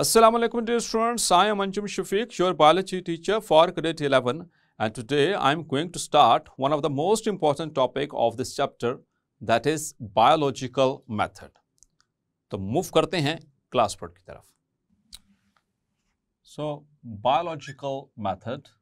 Assalamu alaikum dear students, I am Anjum Shafiq, your biology teacher for grade 11, and today I am going to start one of the most important topic of this chapter, that is biological method. तो move करते हैं class work की तरफ. So biological method.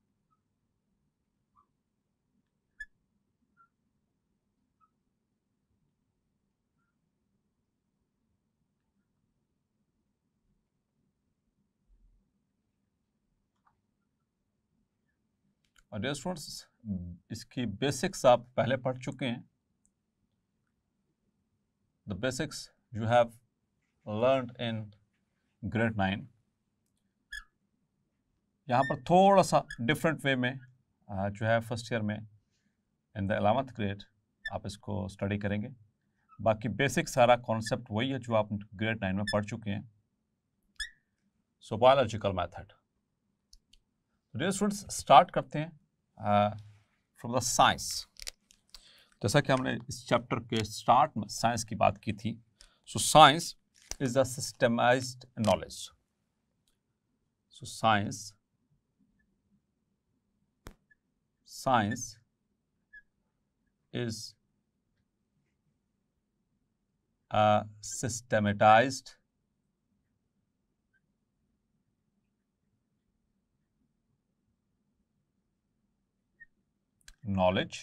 और dear students, इसकी basics आप पहले पढ़ चुके हैं. The basics you have learned in grade 9. यहाँ पर थोड़ा सा डिफरेंट वे में जो है फर्स्ट ईयर में इन द 11th ग्रेड आप इसको स्टडी करेंगे. बाकी बेसिक सारा कॉन्सेप्ट वही है जो आप ग्रेड 9 में पढ़ चुके हैं. So biological method. Dear students, start करते हैं फ्रॉम द साइंस. जैसा कि हमने इस चैप्टर के स्टार्ट में साइंस की बात की थी. So science is a systemised knowledge. So science is a systematized knowledge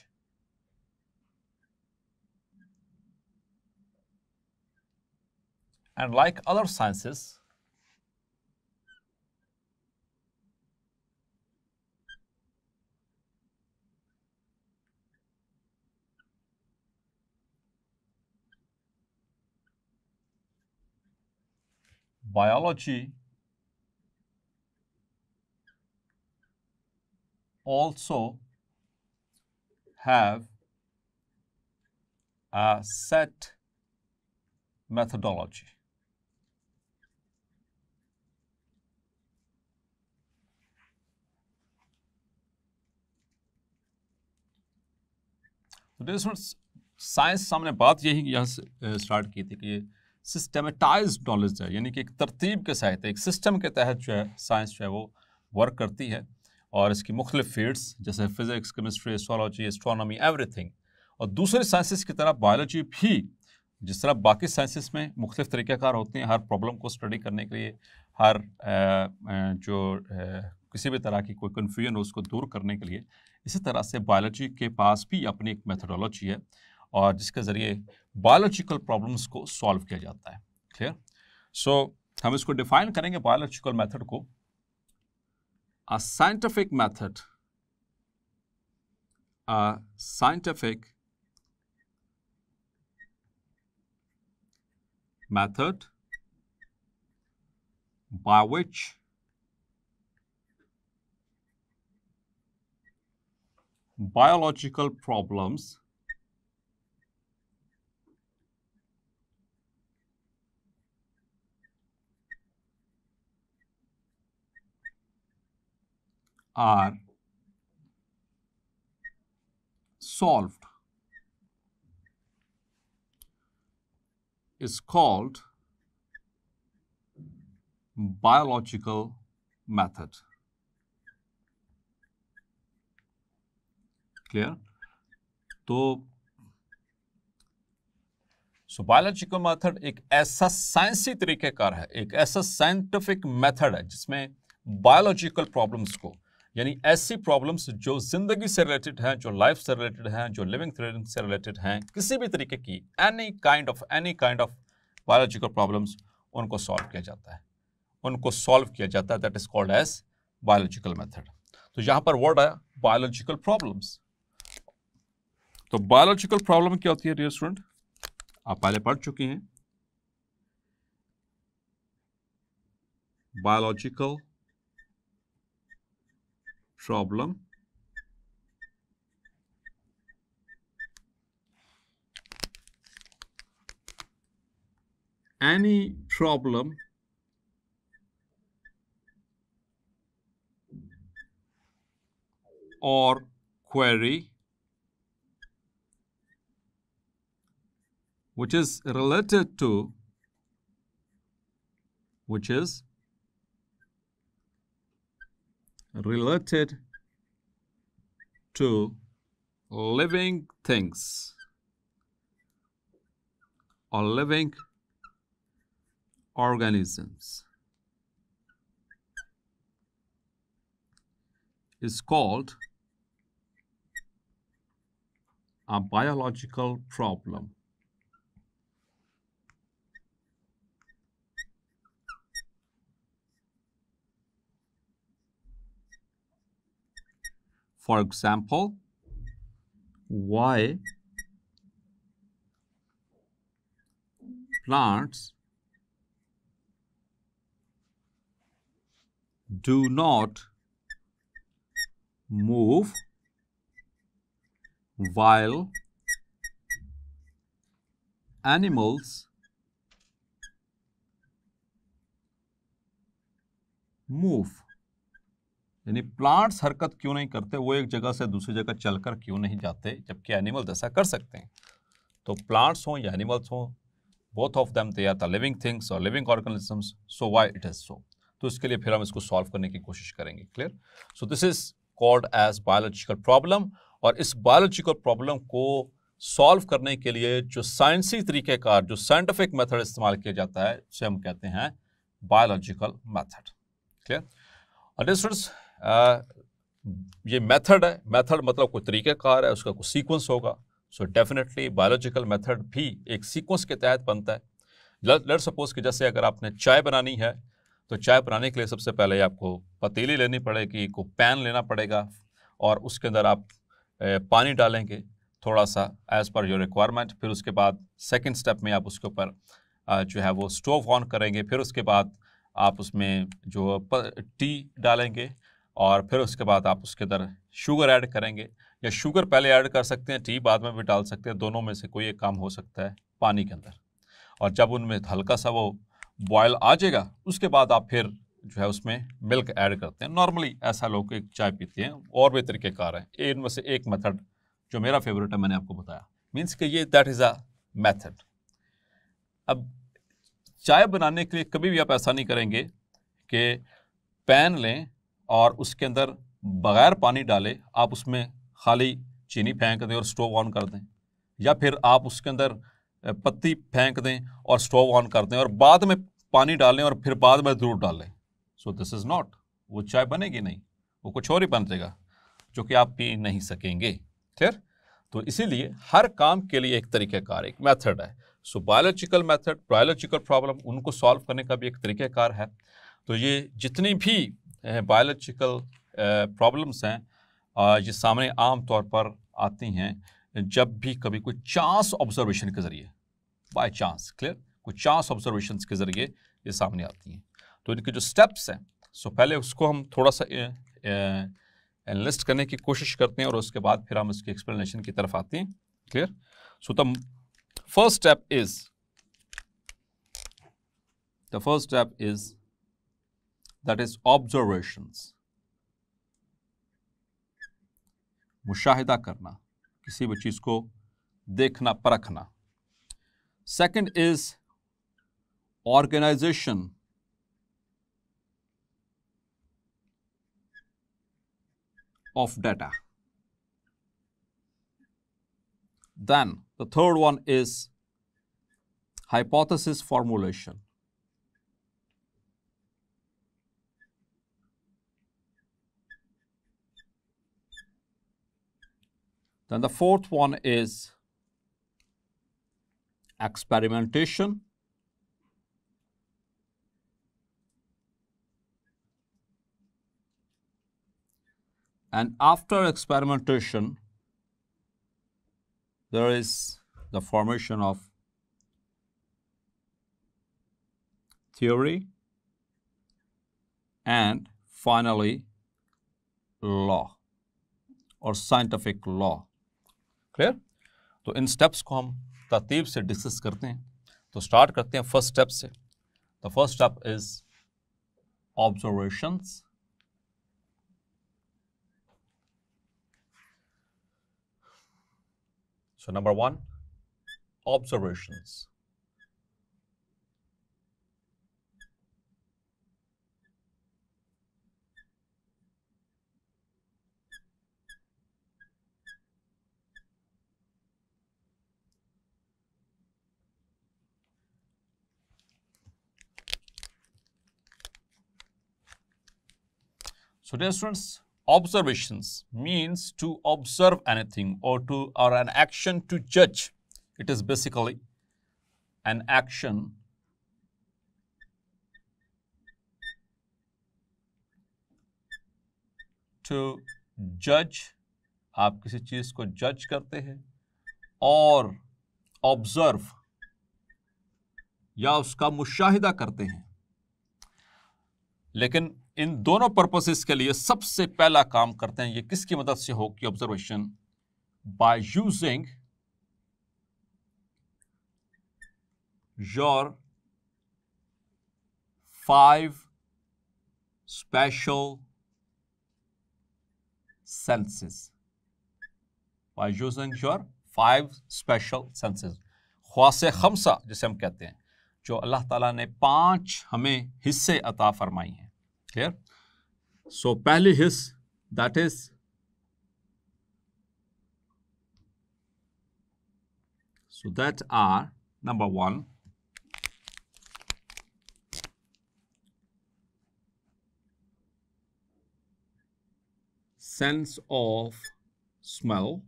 and like other sciences biology also have a set methodology. Science हमने बात यही यहाँ से स्टार्ट की थी कि ये सिस्टमेटाइज्ड नॉलेज है, यानी कि एक तरतीब के साथ एक सिस्टम के तहत जो है साइंस जो है वो वर्क करती है. और इसकी मुख्तलिफ फील्ड्स जैसे physics, chemistry, astrology, astronomy, everything. और दूसरे साइंसेस की तरह बायोलॉजी भी जिस तरह बाकी साइंसेस में मुख्तलिफ तरीक़ाकार होते हैं हर प्रॉब्लम को स्टडी करने के लिए, हर किसी भी तरह की कोई कन्फ्यूजन हो उसको दूर करने के लिए, इसी तरह से बायोलॉजी के पास भी अपनी एक मेथोडोलॉजी है और जिसके ज़रिए बायोलॉजिकल प्रॉब्लम्स को सॉल्व किया जाता है. क्लियर? सो हम इसको डिफाइन करेंगे बायोलॉजिकल मेथड को. A scientific method by which biological problems are solved is called biological method. Clear? तो बायोलॉजिकल मेथड एक ऐसा साइंसी तरीक़ेकार है, एक ऐसा साइंटिफिक मेथड है जिसमें बायोलॉजिकल प्रॉब्लम्स को, यानी ऐसी प्रॉब्लम्स जो जिंदगी से रिलेटेड हैं, जो लाइफ से रिलेटेड हैं, जो लिविंग थिंग्स से रिलेटेड हैं, किसी भी तरीके की any kind of biological problems, उनको सॉल्व किया जाता है. That is called as biological method. तो यहाँ पर वर्ड आया बायोलॉजिकल प्रॉब्लम्स. तो बायोलॉजिकल प्रॉब्लम क्या होती है डियर स्टूडेंट? आप पहले पढ़ चुके हैं. Biological problem any problem or query which is related to related to living things or living organisms is called a biological problem. For example, why plants do not move while animals move. यानी plants हरकत क्यों नहीं करते, वो एक जगह से दूसरी जगह चलकर क्यों नहीं जाते, जबकि एनिमल्स ऐसा कर सकते हैं. तो प्लांट्स हों या एनिमल्स हों, both of them they are the living things और living organisms. So why it is so. तो इसके लिए फिर हम इसको सॉल्व करने की कोशिश करेंगे. Clear. So this is called as biological problem. और इस बायोलॉजिकल प्रॉब्लम को सॉल्व करने के लिए जो साइंसी तरीक़ेकार, जो साइंटिफिक मेथड इस्तेमाल किया जाता है, उसे हम कहते हैं बायोलॉजिकल मेथड. क्लियर. और स्टूडेंट्स, ये मेथड है. मेथड मतलब कोई तरीक़ेकार है, उसका कोई सीक्वेंस होगा. सो डेफिनेटली बायोलॉजिकल मेथड भी एक सीक्वेंस के तहत बनता है. लेट्स सपोज कि जैसे अगर आपने चाय बनानी है, तो चाय बनाने के लिए सबसे पहले आपको पतीली लेनी पड़ेगी, को पैन लेना पड़ेगा, और उसके अंदर आप पानी डालेंगे थोड़ा सा एज़ पर योर रिक्वायरमेंट. फिर उसके बाद सेकंड स्टेप में आप उसके ऊपर जो है वो स्टोव ऑन करेंगे. फिर उसके बाद आप उसमें जो टी डालेंगे, और फिर उसके बाद आप उसके अंदर शुगर ऐड करेंगे, या शुगर पहले ऐड कर सकते हैं, टी बाद में भी डाल सकते हैं. दोनों में से कोई एक काम हो सकता है पानी के अंदर. और जब उनमें हल्का सा वो बॉयल आ जाएगा, उसके बाद आप फिर जो है उसमें मिल्क ऐड करते हैं. नॉर्मली ऐसा लोग एक चाय पीते हैं. और भी तरीक़ेकार हैं. इनमें से एक मेथड जो मेरा फेवरेट है, मैंने आपको बताया. मीन्स कि ये दैट इज़ अ मेथड. अब चाय बनाने के लिए कभी भी आप ऐसा नहीं करेंगे कि पैन लें और उसके अंदर बग़ैर पानी डाले आप उसमें खाली चीनी फेंक दें और स्टोव ऑन कर दें, या फिर आप उसके अंदर पत्ती फेंक दें और स्टोव ऑन कर दें और बाद में पानी डालें और फिर बाद में दूध डालें. सो दिस इज़ नॉट, वो चाय बनेगी नहीं, वो कुछ और ही बन जाएगा जो कि आप पी नहीं सकेंगे. क्लियर. तो इसीलिए हर काम के लिए एक तरीक़ेकार, एक मेथड है. सो बायोलॉजिकल मेथड, बायोलॉजिकल प्रॉब्लम, उनको सॉल्व करने का भी एक तरीक़ेकार है. तो ये जितनी भी बायोलॉजिकल प्रॉब्लम्स हैं, ये सामने आम तौर पर आती हैं जब भी कभी कोई चांस ऑब्जर्वेशन के ज़रिए, बाय चांस, क्लियर, कोई चांस ऑब्जर्वेशन के ज़रिए ये सामने आती हैं. तो इनके जो स्टेप्स हैं, सो पहले उसको हम थोड़ा सा एनालिस्ट करने की कोशिश करते हैं, और उसके बाद फिर हम इसकी एक्सप्लेनेशन की तरफ आते हैं. Clear. So the first step is that is observations. मुशाहिदा करना, किसी भी चीज को देखना, परखना. Second is organization of data. Then the third one is hypothesis formulation. Then the fourth one is experimentation. And after experimentation, there is the formation of theory, and finally law or scientific law. Clear? तो इन steps को हम तरतीब से discuss करते हैं. तो start करते हैं फर्स्ट स्टेप से. The first step is observations. So number one, observations. So dear students, observations means to observe anything or an action to judge. It is basically an action to judge. आप किसी चीज को जज करते हैं, और observe या उसका मुशाहिदा करते हैं। लेकिन इन दोनों पर्पसेस के लिए सबसे पहला काम करते हैं, ये किसकी मदद से हो कि observation, by using your 5 special senses. By using your 5 special senses. ख्वासे खमसा जिसे हम कहते हैं, जो अल्लाह ताला ने 5 हमें हिस्से अता फरमाई हैं। क्लियर? सो पहली हिस्स, that is that are number 1, sense of smell,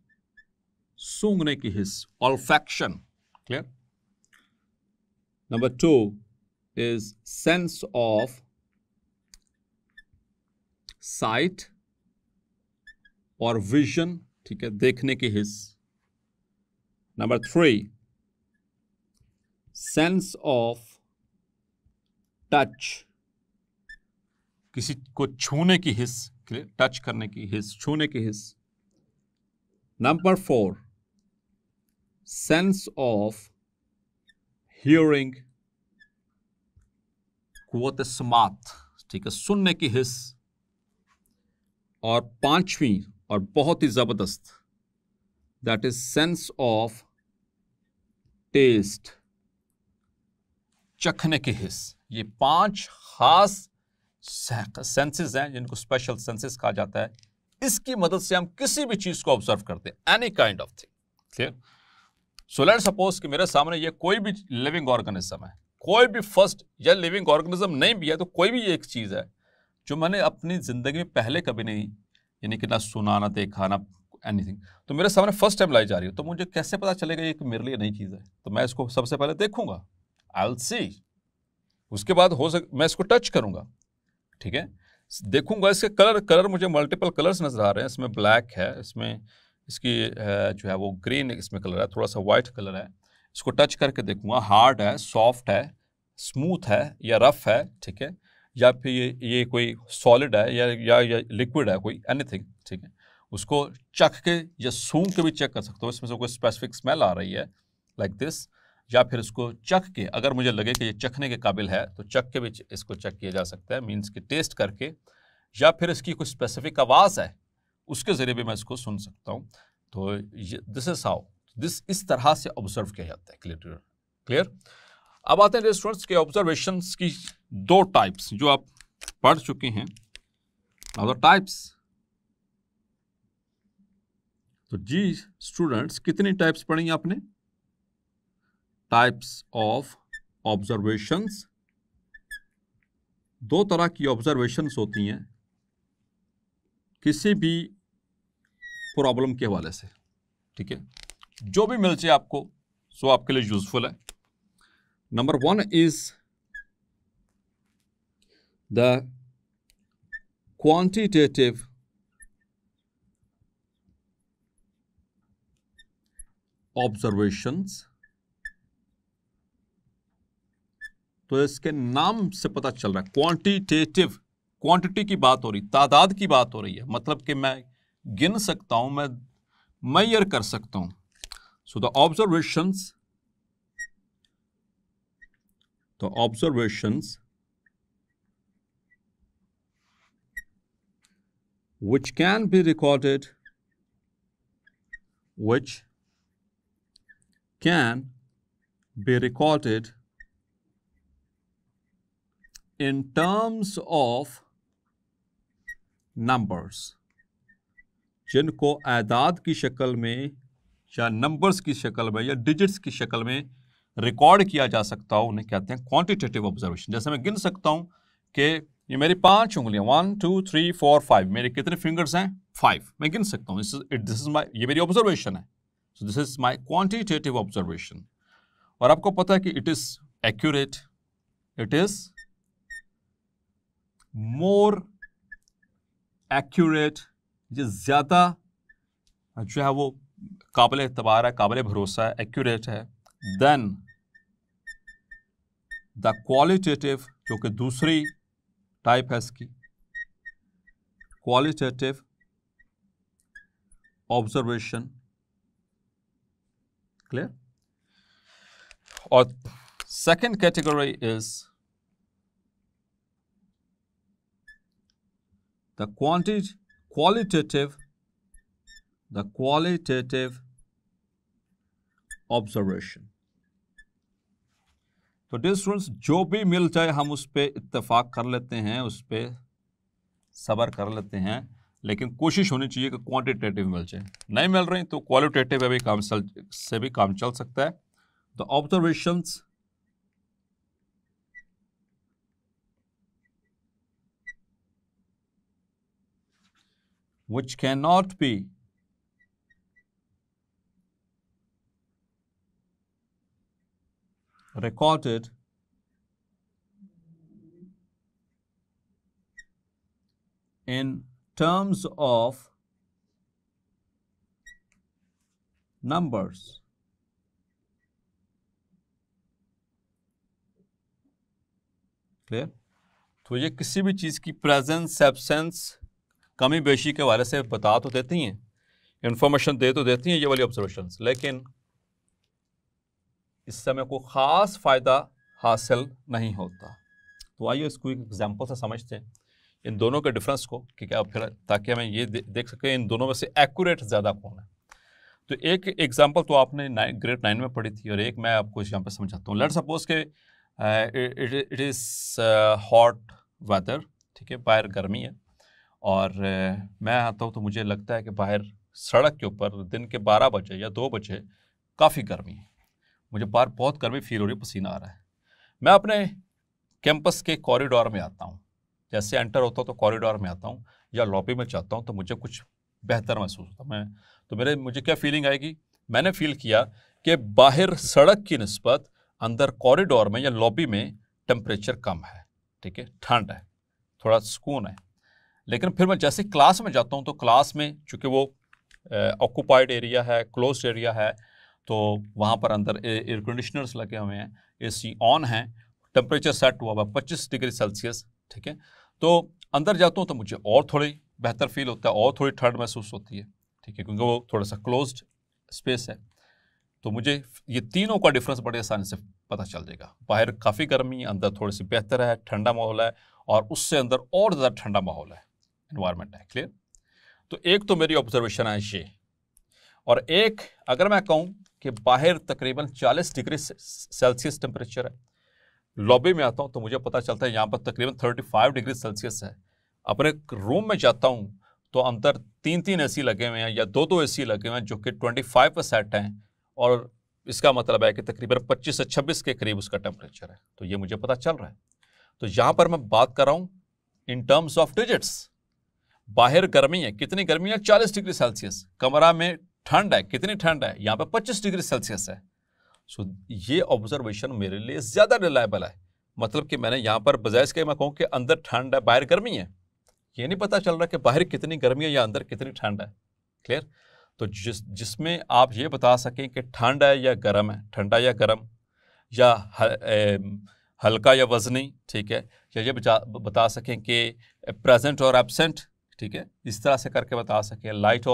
सूंघने की हिस्स, olfaction. Clear? Number 2 is sense of sight और विजन, ठीक है, देखने की हिस्स। नंबर 3 सेंस ऑफ टच, किसी को छूने की हिस्स, टच करने की हिस्स, छूने की हिस्स। नंबर 4 सेंस ऑफ हियरिंग, कुव्वत समात, ठीक है, सुनने की हिस्स। और 5वीं और बहुत ही जबरदस्त, that is sense of taste, चखने की हिस्स। ये 5 खास सेंसेस हैं जिनको स्पेशल सेंसेस कहा जाता है। इसकी मदद से हम किसी भी चीज को ऑब्जर्व करते हैं, any kind of thing. Clear? So let's suppose कि मेरे सामने ये कोई भी लिविंग ऑर्गेनिज्म है, कोई भी फर्स्ट या लिविंग ऑर्गेनिज्म नहीं भी है, तो कोई भी एक चीज है जो मैंने अपनी जिंदगी में पहले कभी नहीं, यानी कि ना सुना, ना देखा, ना एनीथिंग, तो मेरे सामने फर्स्ट टाइम लाई जा रही हो, तो मुझे कैसे पता चलेगा ये कि मेरे लिए नई चीज है? तो मैं इसको सबसे पहले देखूंगा, आई विल सी, उसके बाद मैं इसको टच करूंगा, ठीक है, देखूंगा इसके कलर मुझे मल्टीपल कलर्स नजर आ रहे हैं। इसमें ब्लैक है, इसमें इसकी जो है वो ग्रीन इसमें कलर है, थोड़ा सा वाइट कलर है। इसको टच करके देखूंगा, हार्ड है, सॉफ्ट है, स्मूथ है या रफ है, ठीक है, या फिर ये कोई सॉलिड है या लिक्विड है, कोई एनीथिंग, ठीक है। उसको चख के या सूंघ के भी चेक कर सकते हो, इसमें से कोई स्पेसिफिक स्मेल आ रही है लाइक दिस, या फिर इसको चख के अगर मुझे लगे कि ये चखने के काबिल है तो चख के भी इसको चेक किया जा सकता है, मीन्स कि टेस्ट करके, या फिर इसकी कोई स्पेसिफिक आवाज़ है उसके ज़रिए भी मैं इसको सुन सकता हूँ। तो दिस इज हाउ, इस तरह से ऑब्जर्व किया जाता है। क्लियर? अब आते हैं स्टूडेंट्स के ऑब्जर्वेशंस की 2 टाइप्स जो आप पढ़ चुके हैं। टाइप्स, तो जी स्टूडेंट्स कितनी टाइप्स पढ़ी आपने? टाइप्स ऑफ ऑब्जर्वेशंस, 2 तरह की ऑब्जर्वेशंस होती हैं किसी भी प्रॉब्लम के हवाले से, ठीक है, जो भी मिल जाए आपको सो आपके लिए यूजफुल है। Number 1 is the quantitative observations. तो इसके नाम से पता चल रहा है क्वांटिटेटिव, क्वांटिटी की बात हो रही, तादाद की बात हो रही है, मतलब कि मैं गिन सकता हूं, मैं मेजर कर सकता हूं। So the observations which can be recorded, in terms of numbers, जिनको आदाद की शक्ल में या नंबर्स की शक्ल में या डिजिट्स की शक्ल में रिकॉर्ड किया जा सकता हो, उन्हें कहते हैं क्वांटिटेटिव ऑब्जर्वेशन। जैसे मैं गिन सकता हूं कि ये मेरी 5 उंगलियां, 1 2 3 4 5, मेरे कितने फिंगर्स हैं? 5, मैं गिन सकता हूँ। दिस इज माई, ये मेरी ऑब्जर्वेशन है। सो this is my quantitative observation. और आपको पता है कि it is accurate, it is more accurate, ये ज्यादा जो है वो काबिल एतबार है, काबिल भरोसा है, एक्यूरेट है, देन द क्वालिटेटिव, जो कि दूसरी टाइप है इसकी, क्वालिटेटिव ऑब्जर्वेशन। क्लियर? और second category is the qualitative observation. तो डियर स्टूडेंट्स, जो भी मिल जाए हम उस पर इत्तेफाक कर लेते हैं, उस पर सब्र कर लेते हैं, लेकिन कोशिश होनी चाहिए कि क्वांटिटेटिव मिल जाए। नहीं मिल रही तो क्वालिटेटिव से भी काम चल सकता है। The observations which cannot be recorded in terms of numbers, clear? तो ये किसी भी चीज़ की प्रेजेंस, एब्सेंस, कमी बेशी के बारे से बता तो देती हैं, इंफॉर्मेशन दे तो देती हैं ये वाली ऑब्जर्वेशंस, लेकिन इससे हमें कोई ख़ास फ़ायदा हासिल नहीं होता। तो आइए इसको एक एग्जाम्पल से समझते हैं इन दोनों के डिफरेंस को, कि क्या फिर, ताकि हमें ये देख सकें इन दोनों में से एक्यूरेट ज़्यादा कौन है। तो एक एग्जांपल तो आपने ग्रेड 9 में पढ़ी थी, और एक मैं आपको यहाँ पे समझाता हूँ। लेट्स सपोज के इट इज़ हॉट वेदर, ठीक है, बाहर गर्मी है, और मैं आता हूँ तो मुझे लगता है कि बाहर सड़क के ऊपर दिन के 12 बजे या 2 बजे काफ़ी गर्मी है, मुझे बाहर बहुत गर्मी फील हो रही है, पसीना आ रहा है। मैं अपने कैंपस के कॉरिडोर में आता हूँ, जैसे एंटर होता हूँ तो कॉरिडोर में आता हूँ या लॉबी में जाता हूँ, तो मुझे कुछ बेहतर महसूस होता है। मुझे क्या फीलिंग आएगी? मैंने फील किया कि बाहर सड़क की निस्बत अंदर कॉरिडोर में या लॉबी में टेम्परेचर कम है, ठीक है, ठंड है, थोड़ा सुकून है। लेकिन फिर मैं जैसे क्लास में जाता हूँ तो क्लास में चूँकि वो ऑक्यूपाइड एरिया है, क्लोज्ड एरिया है, तो वहाँ पर अंदर एयर कंडीशनर्स लगे हुए हैं, AC ऑन है, टेम्परेचर सेट हुआ हुआ 25 डिग्री सेल्सियस, ठीक है। तो अंदर जाता हूँ तो मुझे और थोड़ी बेहतर फील होता है, और थोड़ी ठंड महसूस होती है, ठीक है, क्योंकि वो थोड़ा सा क्लोज्ड स्पेस है। तो मुझे ये तीनों का डिफरेंस बड़े आसानी से पता चल जाएगा। बाहर काफ़ी गर्मी, अंदर थोड़ी सी बेहतर है, ठंडा माहौल है, और उससे अंदर और ज़्यादा ठंडा माहौल है, इन्वायरमेंट है। क्लियर? तो एक तो मेरी ऑब्जर्वेशन है ये, और एक अगर मैं कहूँ कि बाहर तकरीबन 40 डिग्री सेल्सियस टेम्परेचर है, लॉबी में आता हूँ तो मुझे पता चलता है यहाँ पर तकरीबन 35 डिग्री सेल्सियस है। अपने रूम में जाता हूँ तो अंदर 3 AC लगे हुए हैं या 2 AC लगे हुए हैं, जो कि 25 पर सेट हैं, और इसका मतलब है कि तकरीबन 25 से 26 के करीब उसका टेम्परेचर है। तो ये मुझे पता चल रहा है। तो यहाँ पर मैं बात कर रहा हूँ इन टर्म्स ऑफ डिजिट्स। बाहर गर्मी है, कितनी गर्मी है? 40 डिग्री सेल्सियस। कमरा में ठंड है, कितनी ठंड है? यहाँ पर 25 डिग्री सेल्सियस है। सो ये ऑब्जर्वेशन मेरे लिए ज़्यादा रिलायबल है। मतलब कि मैंने यहाँ पर बजाय इसके मैं कहूँ कि अंदर ठंड है, बाहर गर्मी है, ये नहीं पता चल रहा कि बाहर कितनी गर्मी है या अंदर कितनी ठंड है। क्लियर? तो जिसमें आप ये बता सकें कि ठंड है या गर्म है, ठंडा या गर्म, या हल्का या वजनी, ठीक है, या ये बता सकें कि प्रेजेंट और एब्सेंट, ठीक है, इस तरह से करके बता सकें, लाइट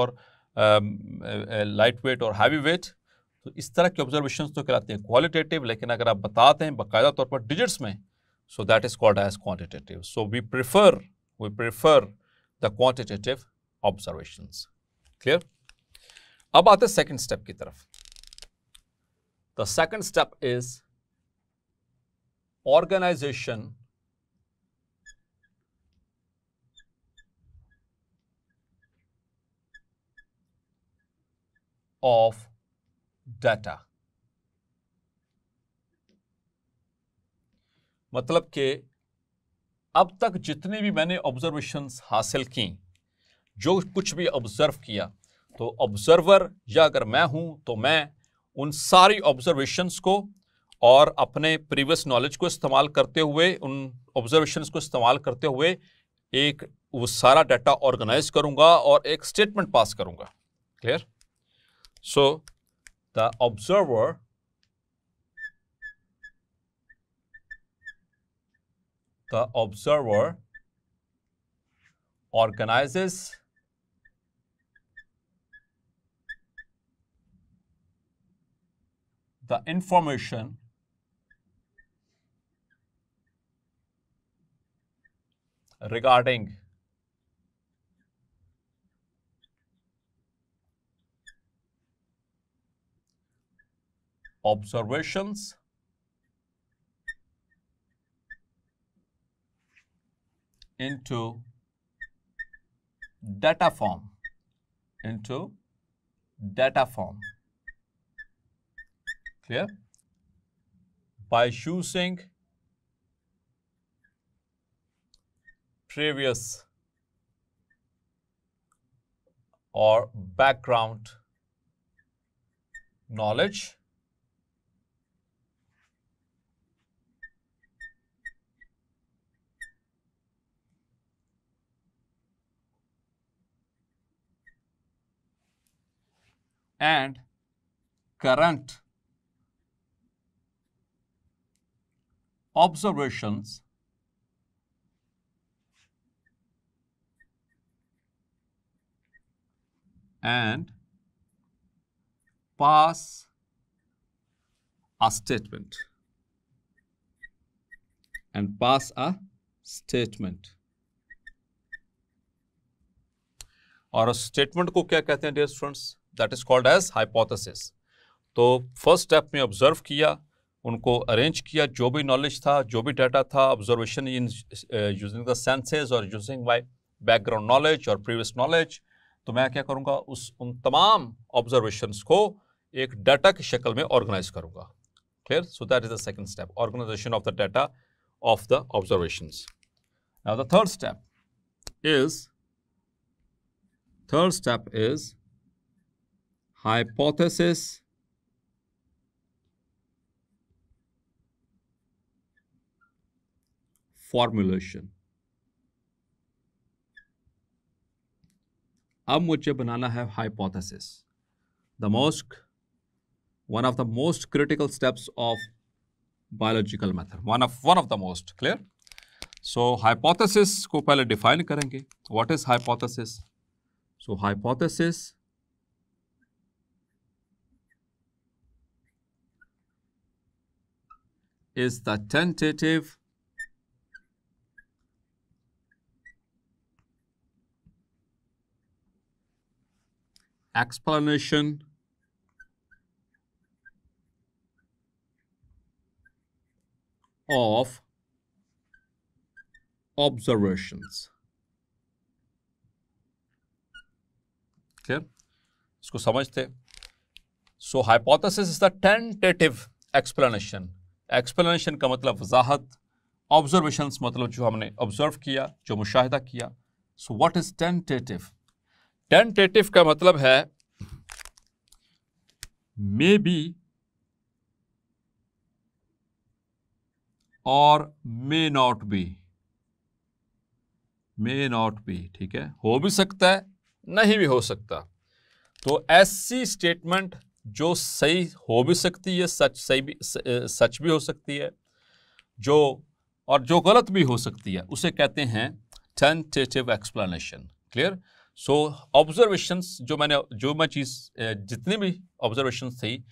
वेट और हैवी वेट। तो इस तरह के ऑब्जर्वेशंस तो कहलाते हैं क्वालिटेटिव, लेकिन अगर आप बताते हैं बाकायदा तौर पर डिजिट्स में, so that is called as quantitative. So we prefer the quantitative observations. Clear? अब आते हैं सेकंड स्टेप की तरफ। The second step is organization of data। मतलब कि अब तक जितनी भी मैंने ऑब्जर्वेशंस हासिल की, जो कुछ भी ऑब्जर्व किया, तो ऑब्जर्वर या अगर मैं हूं तो मैं उन सारी ऑब्जर्वेशंस को और अपने प्रीवियस नॉलेज को इस्तेमाल करते हुए, उन ऑब्जर्वेशंस को इस्तेमाल करते हुए एक वो सारा डाटा ऑर्गेनाइज करूंगा और एक स्टेटमेंट पास करूंगा। Clear? So the observer organizes the information regarding observations into data form, clear? By using previous or background knowledge and current observations and pass a statement और स्टेटमेंट को क्या कहते हैं dear students? That is called as hypothesis. तो first step में observe किया, उनको arrange किया, जो भी नॉलेज था, जो भी डाटा था, observation in using the senses और यूजिंग माय बैकग्राउंड नॉलेज और प्रीवियस नॉलेज, तो मैं क्या करूंगा, उन तमाम ऑब्जर्वेशंस को एक डाटा की शक्ल में ऑर्गेनाइज करूंगा। Clear? So that is the second step, organization of the data of the observations. Now the third step is hypothesis formulation। अब मुझे बनाना है hypothesis, one of the most critical steps of biological method, one of the most clear। So hypothesis को पहले define करेंगे। What is hypothesis? So hypothesis is the tentative explanation of observations। Clear? इसको समझते। So hypothesis is the tentative explanation. Explanation का मतलब वजाहत, observations मतलब जो हमने ऑब्जर्व किया, जो मुशाहिदा किया। So what is tentative? Tentative का मतलब है मे बी और मे नॉट बी। ठीक है, हो भी सकता है, नहीं भी हो सकता। तो ऐसी स्टेटमेंट जो सही हो भी सकती है, सच भी हो सकती है, जो गलत भी हो सकती है, उसे कहते हैं टेंटेटिव एक्सप्लेनेशन। क्लियर? सो ऑब्जर्वेशंस जितनी भी ऑब्जर्वेशंस थी,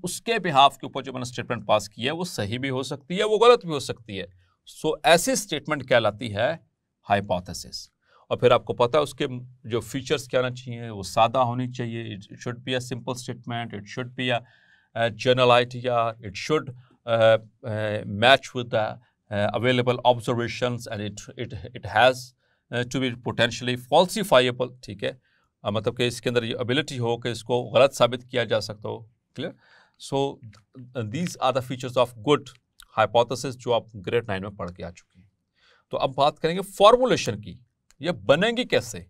उसके बिहाफ के ऊपर जो मैंने स्टेटमेंट पास किया है, वो सही भी हो सकती है, वो गलत भी हो सकती है। सो ऐसी स्टेटमेंट कहलाती है हाइपोथेसिस। और फिर आपको पता है उसके जो फीचर्स क्या होना चाहिए, वो सादा होनी चाहिए। It should be a simple statement, it should be a general idea, it should match with the available observations and it has to be potentially falsifiable. ठीक है, मतलब कि इसके अंदर ये एबिलिटी हो कि इसको गलत साबित किया जा सकता हो। Clear? So these are the features of good hypothesis, जो आप ग्रेड 9 में पढ़ के आ चुके हैं। तो अब बात करेंगे फॉर्मुलेशन की, ये बनेंगी कैसे।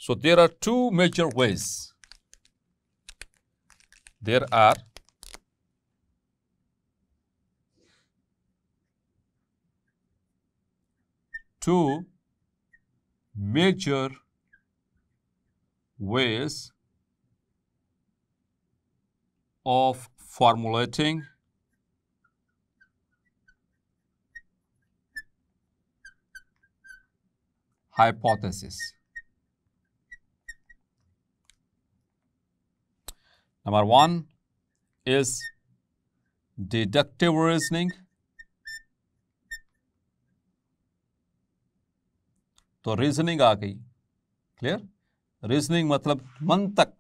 So there are two major ways, there are two major ways of formulating hypothesis. Number one is deductive reasoning. तो रीजनिंग आ गई, क्लियर। रीजनिंग मतलब मंतक,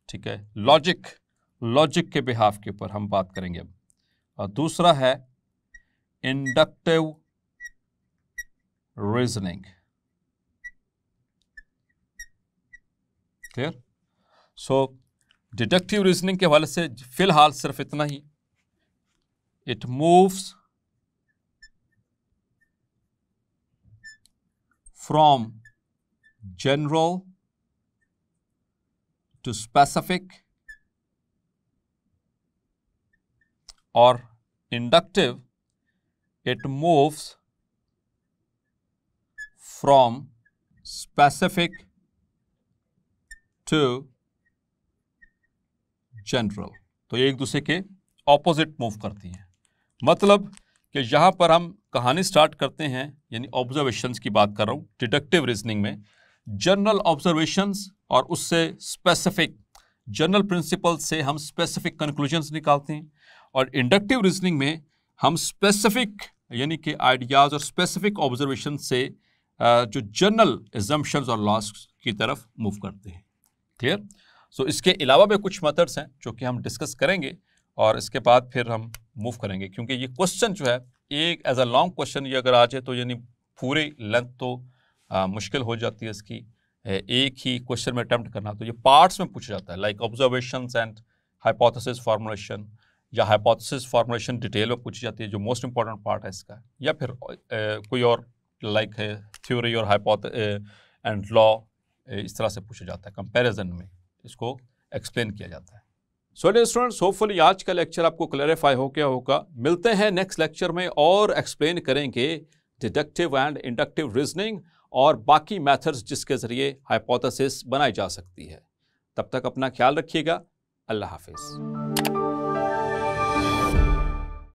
ठीक है, लॉजिक के बिहाफ के ऊपर हम बात करेंगे अब। और दूसरा है inductive reasoning, clear. So deductive reasoning के हवाले से फिलहाल सिर्फ इतना ही, it moves from general to specific, or inductive, it moves from specific to general। तो ये एक दूसरे के ऑपोजिट मूव करती हैं। मतलब कि यहाँ पर हम कहानी स्टार्ट करते हैं, यानी ऑब्जर्वेशंस की बात कर रहा हूँ डिडक्टिव रीजनिंग में, जनरल ऑब्जर्वेशंस और उससे स्पेसिफिक जनरल प्रिंसिपल से हम स्पेसिफिक कंक्लूजन्स निकालते हैं। और इंडक्टिव रीजनिंग में हम स्पेसिफिक यानी कि आइडियाज़ और स्पेसिफिक ऑब्जर्वेशन से जो जनरल एजम्पशंस और लॉस की तरफ मूव करते हैं, क्लियर। सो इसके अलावा भी कुछ मेथड्स हैं जो कि हम डिस्कस करेंगे और इसके बाद फिर हम मूव करेंगे, क्योंकि ये क्वेश्चन जो है एक एज अ लॉन्ग क्वेश्चन ये अगर आ जाए तो यानी पूरी लेंथ तो मुश्किल हो जाती है इसकी, एक ही क्वेश्चन में अटेम्प्ट करना। तो ये पार्ट्स में पूछा जाता है, like observations and hypothesis formulation, या हाइपोथेसिस फॉर्मुलेशन डिटेल में पूछी जाती है जो मोस्ट इंपॉर्टेंट पार्ट है इसका, या फिर कोई और लाइक है थ्योरी और एंड लॉ, इस तरह से पूछा जाता है, कंपैरिजन में इसको एक्सप्लेन किया जाता है। सो डियर स्टूडेंट्स, होपफुली आज का लेक्चर आपको क्लैरिफाई हो गया होगा। मिलते हैं नेक्स्ट लेक्चर में और एक्सप्लेन करेंगे डिडक्टिव एंड इंडक्टिव रीजनिंग और बाकी मेथड्स जिसके ज़रिए हाइपोथेसिस बनाई जा सकती है। तब तक अपना ख्याल रखिएगा। अल्लाह हाफिज़।